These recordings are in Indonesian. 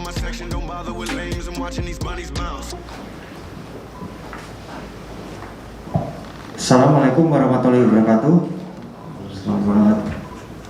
my section, don't bother with lames. I'm watching these bunnies bounce. Assalamualaikum warahmatullahi wabarakatuh. Selamat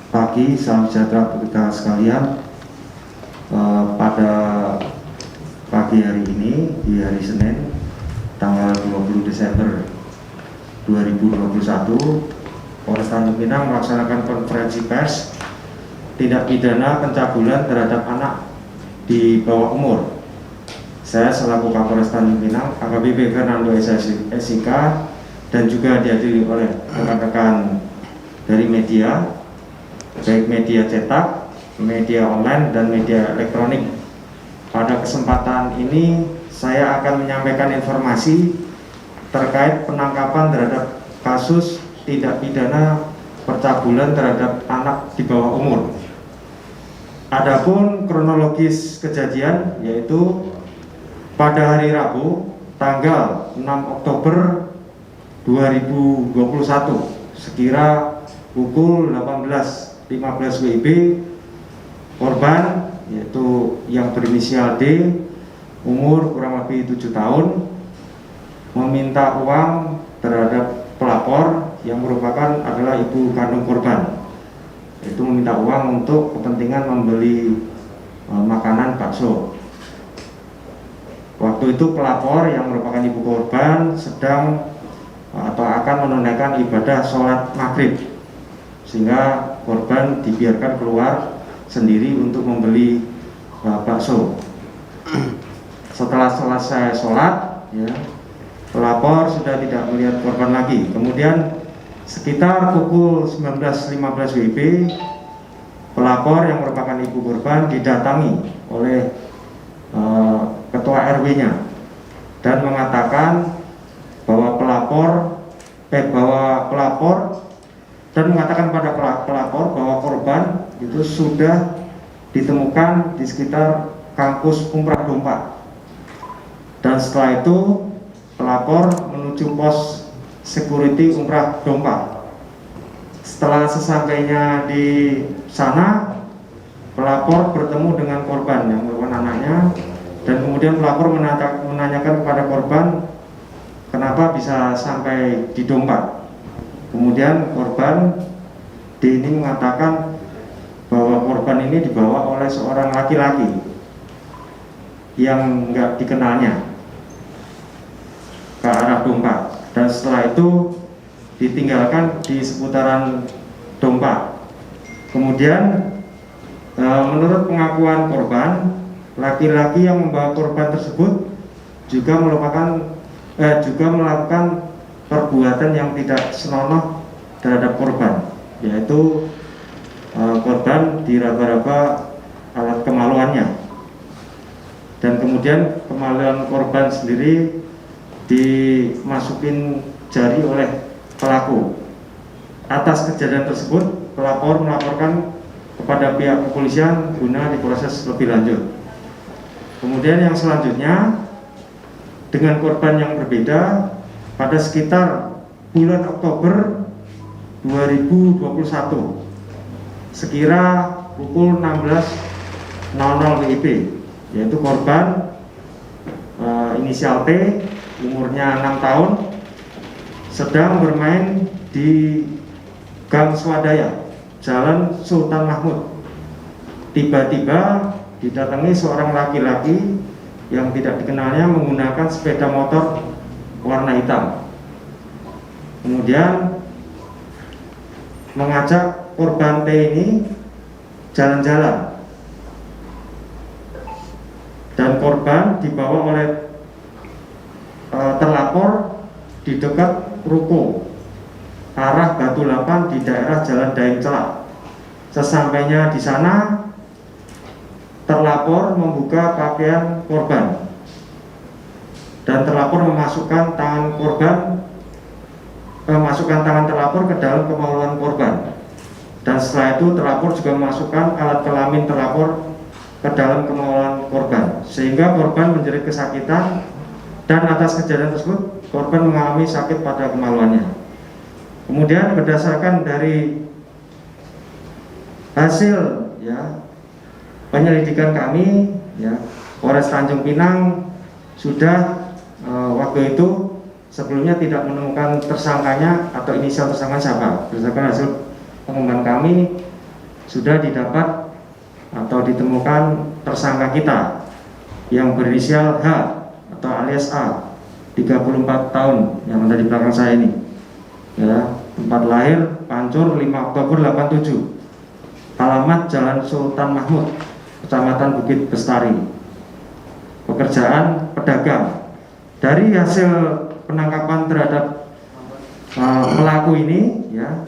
pagi, salam sejahtera untuk kita sekalian. Pada pagi hari ini, di hari Senin, tanggal 20 Desember 2021, Polres Tanjung Pinang melaksanakan konferensi pers tindak pidana pencabulan terhadap anak di bawah umur. Saya selaku Kapolres Tanjung Pinang, AKBP Fernando SIK, dan juga dihadiri oleh rekan-rekan dari media, baik media cetak, media online, dan media elektronik. Pada kesempatan ini saya akan menyampaikan informasi terkait penangkapan terhadap kasus tindak pidana percabulan terhadap anak di bawah umur. Adapun kronologis kejadian yaitu pada hari Rabu tanggal 6 Oktober 2021 sekira pukul 18.15 WIB, korban yaitu yang berinisial D, umur kurang lebih 7 tahun, meminta uang terhadap pelapor yang merupakan adalah ibu kandung korban. Itu meminta uang untuk kepentingan membeli makanan bakso. Waktu itu pelapor yang merupakan ibu korban sedang atau akan menunaikan ibadah sholat maghrib, sehingga korban dibiarkan keluar sendiri untuk membeli bakso. Setelah selesai sholat, ya, pelapor sudah tidak melihat korban lagi. Kemudian sekitar pukul 19.15 WIB, pelapor yang merupakan ibu korban didatangi oleh ketua RW-nya dan mengatakan bahwa pelapor dan mengatakan pada pelapor bahwa korban itu sudah ditemukan di sekitar kampus Umrah Dompa. Dan setelah itu pelapor menuju pos security Umrah Dompa. Setelah sesampainya di sana, pelapor bertemu dengan korban yang merupakan anaknya, dan kemudian pelapor menanyakan kepada korban kenapa bisa sampai di Dompa. Kemudian korban D ini mengatakan bahwa korban ini dibawa oleh seorang laki-laki yang nggak dikenalnya ke arah Dompa, dan setelah itu ditinggalkan di seputaran Dompa. Kemudian menurut pengakuan korban, laki-laki yang membawa korban tersebut juga melakukan perbuatan yang tidak senonoh terhadap korban, yaitu korban diraba-raba alat kemaluannya, dan kemudian kemaluan korban sendiri dimasukin jari oleh pelaku. Atas kejadian tersebut, pelapor melaporkan kepada pihak kepolisian guna diproses lebih lanjut. Kemudian yang selanjutnya, dengan korban yang berbeda, pada sekitar bulan Oktober 2021 sekira pukul 16.00 WIB, yaitu korban inisial T, umurnya 6 tahun, sedang bermain di Gang Swadaya, Jalan Sultan Mahmud. Tiba-tiba didatangi seorang laki-laki yang tidak dikenalnya menggunakan sepeda motor warna hitam. Kemudian mengajak korban T ini jalan-jalan, dan korban dibawa oleh terlapor di dekat ruko arah Batu Lapan di daerah Jalan Daeng Celak. Sesampainya di sana, terlapor membuka pakaian korban dan terlapor memasukkan tangan terlapor ke dalam kemaluan korban, dan setelah itu terlapor juga memasukkan alat kelamin terlapor ke dalam kemaluan korban, sehingga korban menjerit kesakitan, dan atas kejadian tersebut korban mengalami sakit pada kemaluannya. Kemudian berdasarkan dari hasil penyelidikan kami, ya, Polres Tanjung Pinang sudah waktu itu sebelumnya tidak menemukan tersangkanya atau inisial tersangka siapa. Berdasarkan hasil pengembangan kami sudah didapat atau ditemukan tersangka kita yang berinisial H atau alias A, 34 tahun yang ada di belakang saya ini, ya, tempat lahir Pancur 5 Oktober 87, alamat Jalan Sultan Mahmud, Kecamatan Bukit Bestari, pekerjaan pedagang. Dari hasil penangkapan terhadap pelaku ini, ya,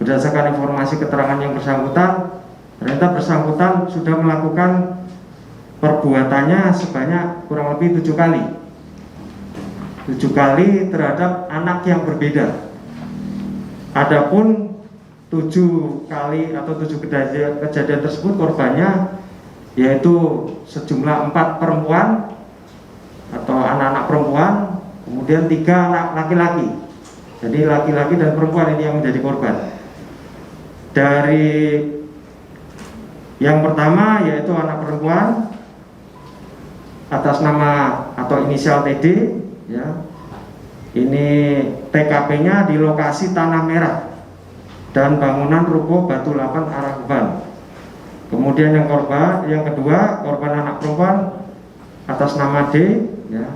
berdasarkan informasi keterangan yang bersangkutan, ternyata bersangkutan sudah melakukan perbuatannya sebanyak kurang lebih 7 kali. 7 kali terhadap anak yang berbeda. Adapun 7 kali atau 7 kejadian tersebut korbannya yaitu sejumlah 4 perempuan atau anak-anak perempuan, kemudian 3 anak laki-laki. Jadi laki-laki dan perempuan ini yang menjadi korban. Dari yang pertama yaitu anak perempuan atas nama atau inisial TD, ya. Ini TKP-nya di lokasi Tanah Merah dan bangunan ruko Batu Lapan arah Beban. Kemudian yang kedua korban anak perempuan atas nama D, ya.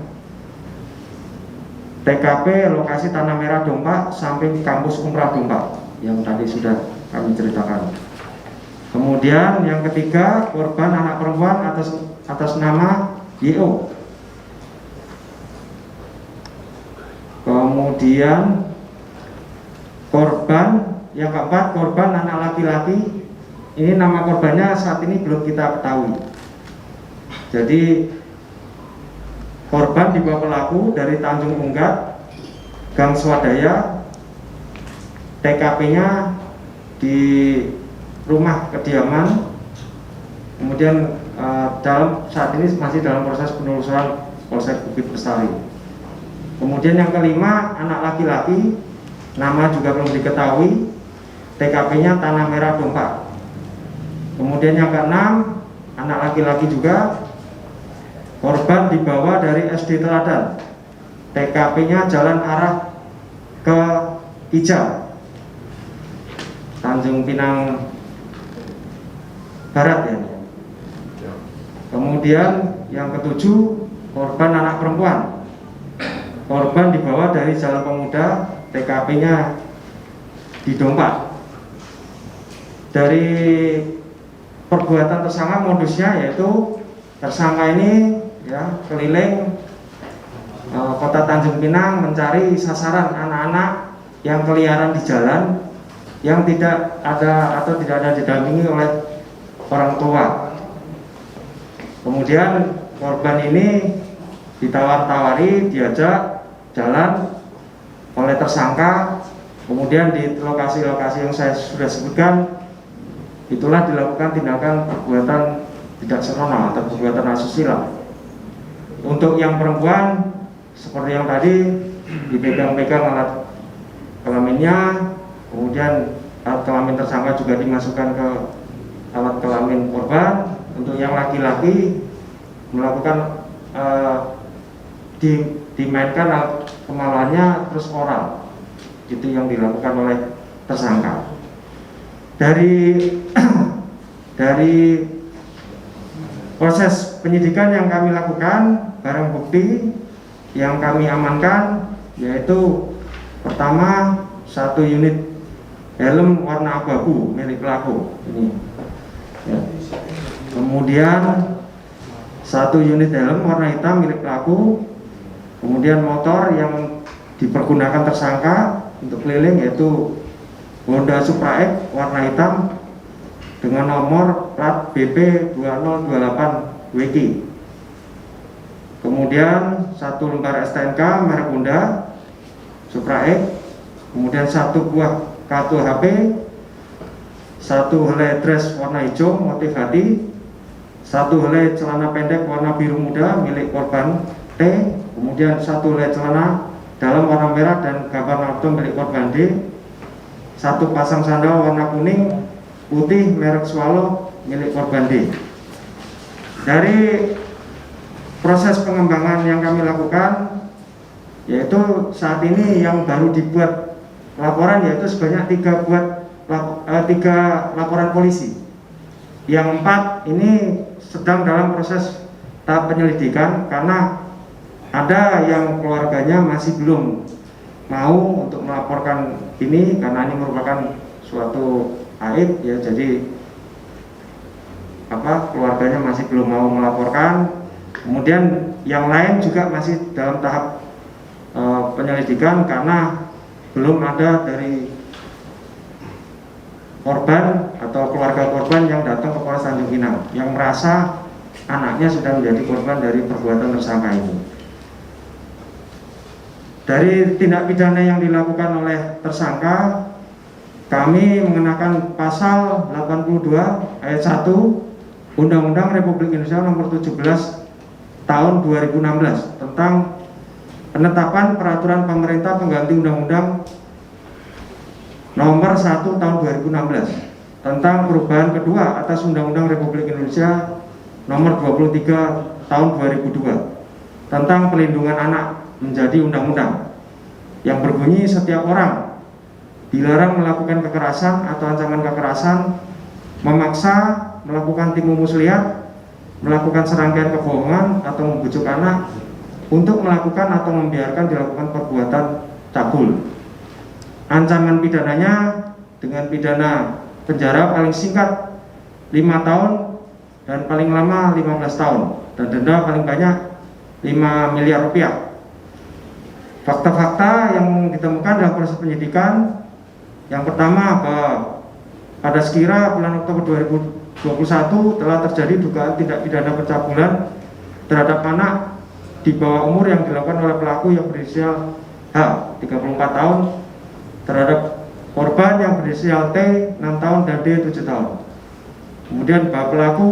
TKP lokasi Tanah Merah Dompak samping kampus Umrah Dompak yang tadi sudah kami ceritakan. Kemudian yang ketiga korban anak perempuan atas nama YO. Kemudian korban yang keempat korban anak laki-laki. Ini nama korbannya saat ini belum kita ketahui. Jadi korban dibawa pelaku dari Tanjung Unggat, Gang Swadaya, TKP-nya di rumah kediaman. Kemudian dalam saat ini masih dalam proses penelusuran Polsek Bukit Bestari. Kemudian yang kelima anak laki-laki, nama juga belum diketahui, TKP-nya Tanah Merah Dompak. Kemudian yang keenam anak laki-laki juga, korban dibawa dari SD Teladan, TKP-nya jalan arah ke Ijal, Tanjung Pinang Barat, ya. Kemudian yang ketujuh korban anak perempuan, korban dibawa dari Jalan Pemuda, TKP-nya di Dompak. Dari perbuatan tersangka modusnya yaitu tersangka ini, ya, keliling kota Tanjung Pinang mencari sasaran anak-anak yang keliaran di jalan yang tidak ada atau tidak ada didampingi oleh orang tua. Kemudian korban ini ditawar-tawari, diajak jalan oleh tersangka. Kemudian di lokasi-lokasi yang saya sudah sebutkan, itulah dilakukan tindakan perbuatan tidak senonoh atau perbuatan asusila. Untuk yang perempuan, seperti yang tadi, dipegang-pegang alat kelaminnya, kemudian alat kelamin tersangka juga dimasukkan ke alat kelamin korban. Untuk yang laki-laki melakukan dimainkan alat kemaluannya terus oral, itu yang dilakukan oleh tersangka. Dari proses penyidikan yang kami lakukan, barang bukti yang kami amankan yaitu pertama 1 unit helm warna abu-abu milik pelaku ini, ya. Kemudian 1 unit helm warna hitam milik pelaku. Kemudian motor yang dipergunakan tersangka untuk keliling yaitu Honda Supra X warna hitam dengan nomor plat BP 2028 WK. Kemudian 1 lembar STNK merek Honda Supra X. Kemudian 1 buah kartu HP, 1 helai dress warna hijau motif hati, 1 helai celana pendek warna biru muda milik korban T. Kemudian 1 helai celana dalam warna merah dan gambar naruto milik korban D. 1 pasang sandal warna kuning putih merek Swallow milik korban D. Dari proses pengembangan yang kami lakukan, yaitu saat ini yang baru dibuat laporan yaitu sebanyak 3 laporan polisi. Yang 4 ini sedang dalam proses tahap penyelidikan karena ada yang keluarganya masih belum mau untuk melaporkan ini karena ini merupakan suatu aib ya, jadi keluarganya masih belum mau melaporkan. Kemudian yang lain juga masih dalam tahap penyelidikan karena belum ada dari korban atau keluarga korban yang datang ke Polres Tanjung Pinang yang merasa anaknya sudah menjadi korban dari perbuatan tersangka ini. Dari tindak pidana yang dilakukan oleh tersangka, kami mengenakan pasal 82 ayat 1 Undang-Undang Republik Indonesia Nomor 17 Tahun 2016 tentang penetapan peraturan pemerintah pengganti Undang-Undang Nomor 1 Tahun 2016 tentang perubahan kedua atas Undang-Undang Republik Indonesia Nomor 23 Tahun 2002 tentang pelindungan anak menjadi undang-undang yang berbunyi setiap orang dilarang melakukan kekerasan atau ancaman kekerasan, memaksa, melakukan tipu muslihat, melakukan serangkaian kebohongan atau membujuk anak untuk melakukan atau membiarkan dilakukan perbuatan cabul. Ancaman pidananya dengan pidana penjara paling singkat 5 tahun dan paling lama 15 tahun dan denda paling banyak 5 miliar rupiah. Fakta-fakta yang ditemukan dalam proses penyidikan, yang pertama bahwa pada sekira bulan Oktober 2021 telah terjadi dugaan tindak pidana pencabulan terhadap anak di bawah umur yang dilakukan oleh pelaku yang berinisial H 34 tahun terhadap korban yang berinisial T 6 tahun dan D 7 tahun. Kemudian bahwa pelaku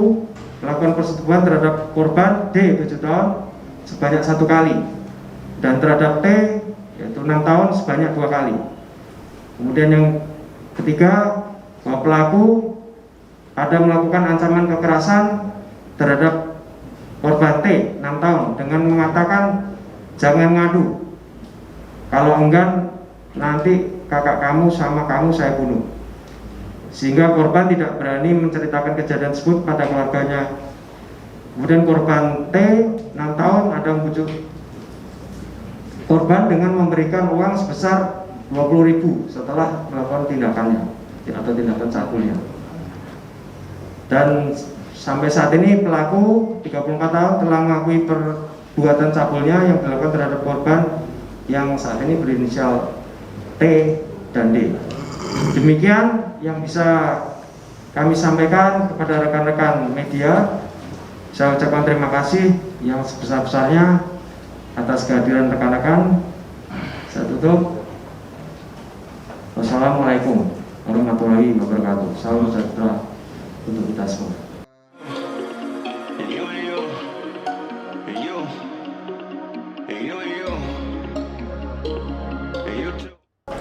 melakukan persetubuhan terhadap korban D 7 tahun sebanyak 1 kali dan terhadap T yaitu 6 tahun sebanyak 2 kali. Kemudian yang ketiga bahwa pelaku ada melakukan ancaman kekerasan terhadap korban T 6 tahun dengan mengatakan jangan ngadu, kalau enggan nanti kakak kamu sama kamu saya bunuh, sehingga korban tidak berani menceritakan kejadian tersebut pada keluarganya. Kemudian korban T 6 tahun ada membujuk korban dengan memberikan uang sebesar 20.000 setelah melakukan tindakannya atau tindakan cabulnya. Dan sampai saat ini pelaku 34 tahun telah mengakui perbuatan cabulnya yang dilakukan terhadap korban yang saat ini berinisial T dan D. Demikian yang bisa kami sampaikan kepada rekan-rekan media. Saya ucapkan terima kasih yang sebesar-besarnya atas kehadiran rekan-rekan. Saya tutup. Wassalamualaikum warahmatullahi wabarakatuh. Salam sejahtera untuk kita semua.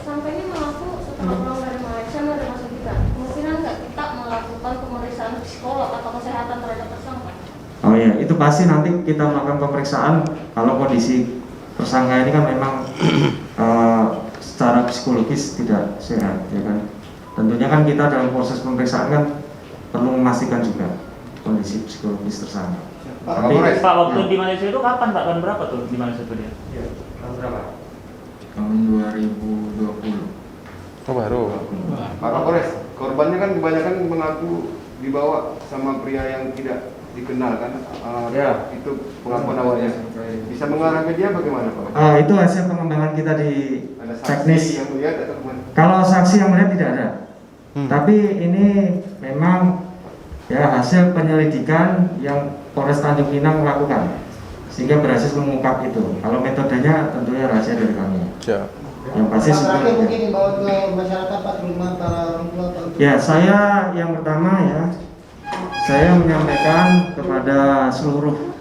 Sampai ini mengaku setelah pulang dari Malaysia ada masuk kita. Kemungkinan nggak kita melakukan pemeriksaan psikolog atau kesehatan terhadap tersangka? Oh iya, itu pasti nanti kita melakukan pemeriksaan kalau kondisi tersangka ini kan memang secara psikologis tidak sehat, ya kan. Tentunya kan kita dalam proses pemeriksaan kan perlu memastikan juga kondisi psikologis tersangka. Pak waktu di Malaysia itu kapan Pak? Tahun berapa tuh di Malaysia itu dia? Ya, tahun berapa? Tahun 2020. Oh baru. Pak Kapolres, korbannya kan kebanyakan mengaku dibawa sama pria yang tidak dikenal kan, Ya. Itu pengakuan awalnya. Bisa mengarah ke dia bagaimana Pak? Itu hasil pengembangan kita di Ada teknis. saksi yang melihat atau kemana? Kalau saksi yang melihat tidak ada. Tapi ini memang ya hasil penyelidikan yang Polres Tanjung Pinang lakukan sehingga berhasil mengungkap itu. Kalau metodenya tentunya rahasia dari kami. Ya. Yang pasti terakhir mungkin dibawa ke masyarakat Pak, rumah para orang tua Pak. Ya, saya yang pertama ya, saya menyampaikan kepada seluruh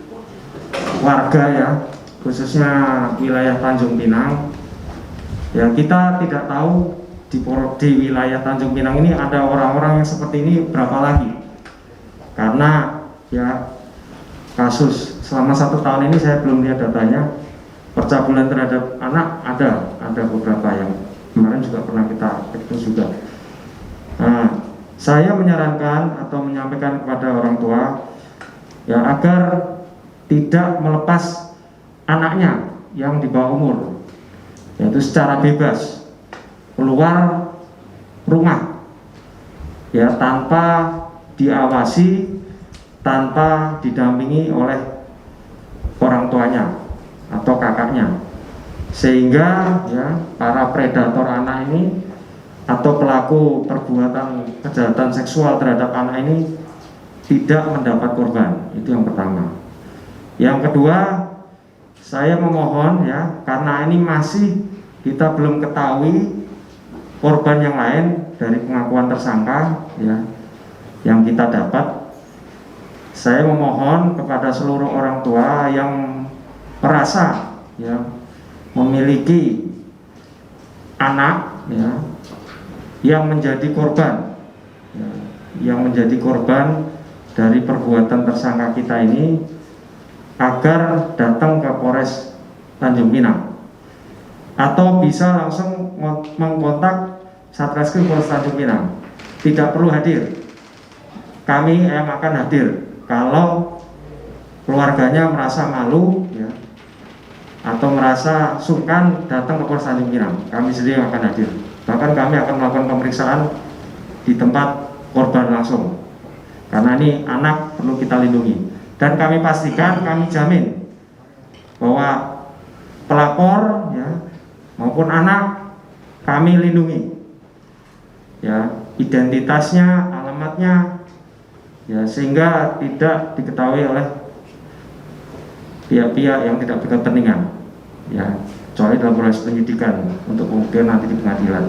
warga ya, khususnya wilayah Tanjung Pinang. Ya, kita tidak tahu di wilayah Tanjung Pinang ini ada orang-orang yang seperti ini berapa lagi. Karena ya kasus selama 1 tahun ini saya belum lihat datanya. Percabulan terhadap anak ada beberapa yang kemarin juga pernah kita itu juga. Nah, saya menyarankan atau menyampaikan kepada orang tua ya agar tidak melepas anaknya yang di bawah umur, yaitu secara bebas keluar rumah ya tanpa diawasi, tanpa didampingi oleh orang tuanya atau kakaknya, sehingga ya para predator anak ini atau pelaku perbuatan kejahatan seksual terhadap anak ini tidak mendapat korban. Itu yang pertama. Yang kedua, saya memohon ya, karena ini masih kita belum ketahui korban yang lain dari pengakuan tersangka ya yang kita dapat. Saya memohon kepada seluruh orang tua yang merasa ya memiliki anak ya yang menjadi korban ya, yang menjadi korban dari perbuatan tersangka kita ini agar datang ke Polres Tanjung Pinang atau bisa langsung mengkontak Satreskrim Polres Tanjung Pinang. Tidak perlu hadir, kami yang akan hadir kalau keluarganya merasa malu ya atau merasa sungkan datang ke Polres Tanjung Pinang. Kami sendiri yang akan hadir. Bahkan kami akan melakukan pemeriksaan di tempat korban langsung. Karena ini anak perlu kita lindungi. Dan kami pastikan, kami jamin bahwa pelapor ya maupun anak kami lindungi. Ya, identitasnya, alamatnya ya sehingga tidak diketahui oleh pihak-pihak yang tidak berkepentingan ya, kecuali dalam proses penyidikan untuk kemudian nanti di pengadilan.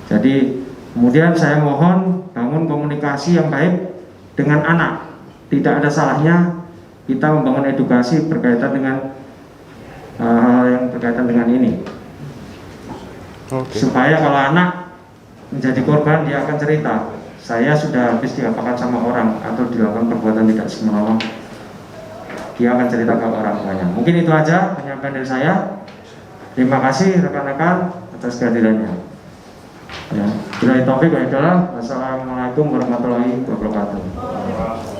Jadi kemudian saya mohon bangun komunikasi yang baik dengan anak. Tidak ada salahnya kita membangun edukasi berkaitan dengan hal yang berkaitan dengan ini. Supaya kalau anak menjadi korban dia akan cerita, saya sudah habis diapakan sama orang atau dilakukan perbuatan tidak senonoh. Dia akan cerita ke orang tuanya. Mungkin itu aja penyampaian dari saya. Terima kasih rekan-rekan atas kehadirannya. Ya, bila taufik wa hidayah. Wassalamualaikum warahmatullahi wabarakatuh.